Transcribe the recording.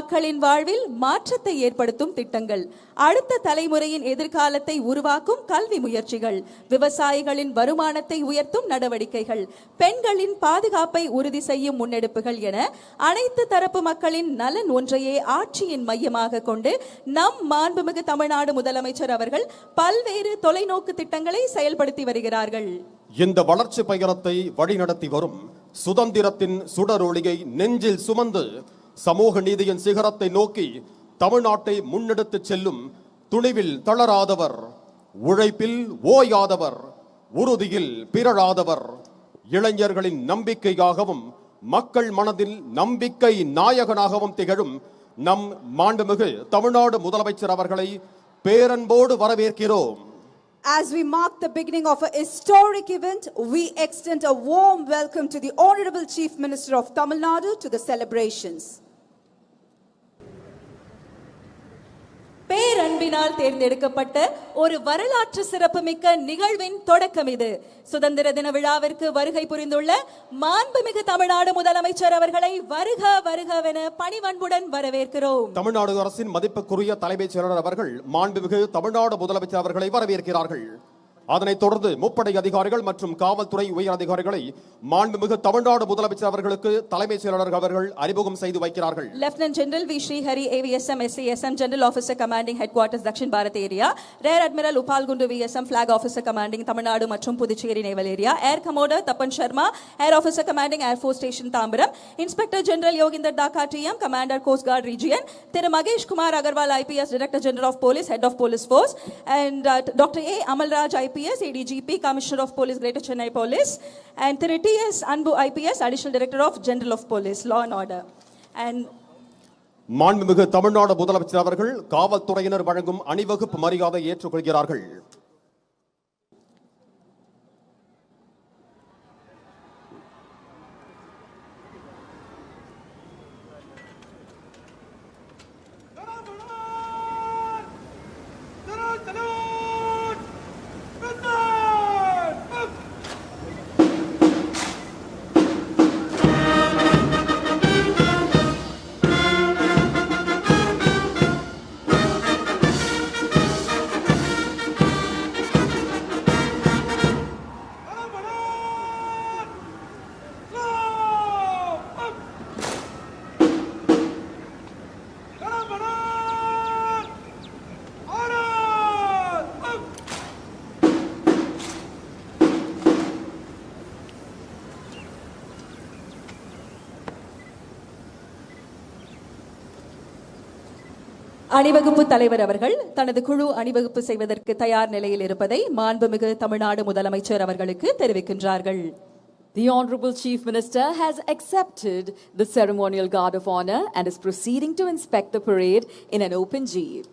மக்களின் வாழ்வில் மாற்றத்தை ஏற்படுத்தும் திட்டங்கள், அடுத்த தலைமுறையின் எதிர்காலத்தை உருவாக்கும் கல்வி முயற்சிகள், விவசாயிகளின் வருமானத்தை உயர்த்தும் நடவடிக்கைகள், பெண்களின் பாதுகாப்பை உறுதி செய்யும் முன்னெடுப்புகள் என அனைத்து தரப்பு மக்களின் நலன் ஒன்றையே ஆட்சியின் மையமாக கொண்டு நம் மாண்புமிகு தமிழ்நாடு முதலமைச்சர் அவர்கள் பல்வேறு தொலைநோக்கு திட்டங்களை செயல்படுத்தி வருகிறார்கள். இந்த வளர்ச்சி பயணத்தை வழிநடத்தி வரும் சுதந்திரத்தின் சுடரொளியை நெஞ்சில் சுமந்து சமூக நீதியின் சிகரத்தை நோக்கி தமிழ்நாட்டை முன்னெடுத்து செல்லும் துணிவில் தளராதவர், உழைப்பில் ஓயாதவர், உறுதியில் பிறழாதவர், இளைஞர்களின் நம்பிக்கையாகவும் மக்கள் மனதில் நம்பிக்கை நாயகனாகவும் திகழும் நம் மாண்புமிகு தமிழ்நாடு முதலமைச்சர் அவர்களை பேரன்போடு வரவேற்கிறோம். As we mark the beginning of a historic event, we extend a warm welcome to the Honorable Chief Minister of Tamil Nadu to the celebrations. பேரன்பினால் தேர்ந்தெடுக்கப்பட்ட ஒரு வரலாற்று சிறப்புமிக்க நிகழ்வின் தொடக்கம் இது. சுதந்திர தின விழாவிற்கு வருகை புரிந்துள்ள மாண்புமிகு தமிழ்நாடு முதலமைச்சர் அவர்களை வருக வருகவென பணிவன்புடன் வரவேற்கிறோம். தமிழ்நாடு அரசின் மதிப்புக்குரிய தலைமைச் செயலாளர் அவர்கள் மாண்புமிகு தமிழ்நாடு முதலமைச்சர் அவர்களை வரவேற்கிறார்கள். அதனைத் தொடர்ந்து முப்படை அதிகாரிகள் மற்றும் காவல்துறை உயர் அதிகாரிகளை மாண்புமிகு தமிழ்நாடு முதலமைச்சர் அவர்களுக்கு தலைமைச் செயலாளர் அவர்கள் அறிமுகம் செய்து வைக்கிறார்கள். Lieutenant general V Srihari AVSM SCSM General Officer Commanding Headquarters Dakshin Bharat area, Rear Admiral Upal Kundu VSM Flag Officer Commanding Tamil Nadu மற்றும் Puducherry naval area, air commodore Tapan Sharma Air Officer Commanding Air Force Station Tambaram, inspector general Yoginder Dhaka TM Commander Coast Guard Region, Thiru Mahesh Kumar Agarwal IPS Director General of Police Head of Police Force, and Dr. A Amalraj IPS ADGP Commissioner of Police Greater Chennai Police, and Thiru TS Anbu IPS Additional Director of General of Police Law and Order. And மாண்புமிகு தமிழ்நாடு முதலமைச்சர் அவர்கள் காவல்துறையினர் வழங்கும் அணிவகுப்பு மரியாதை ஏற்றுக்கொள்கிறார்கள். அணிவகுப்பு தலைவர் அவர்கள் தனது குழு அணிவகுப்பு செய்வதற்கு தயார் நிலையில் இருப்பதை மாண்புமிகு தமிழ்நாடு முதலமைச்சர் அவர்களுக்கு தெரிவிக்கின்றார்கள். The Honorable Chief Minister has accepted the ceremonial guard of honor and is proceeding to inspect the parade in an open jeep.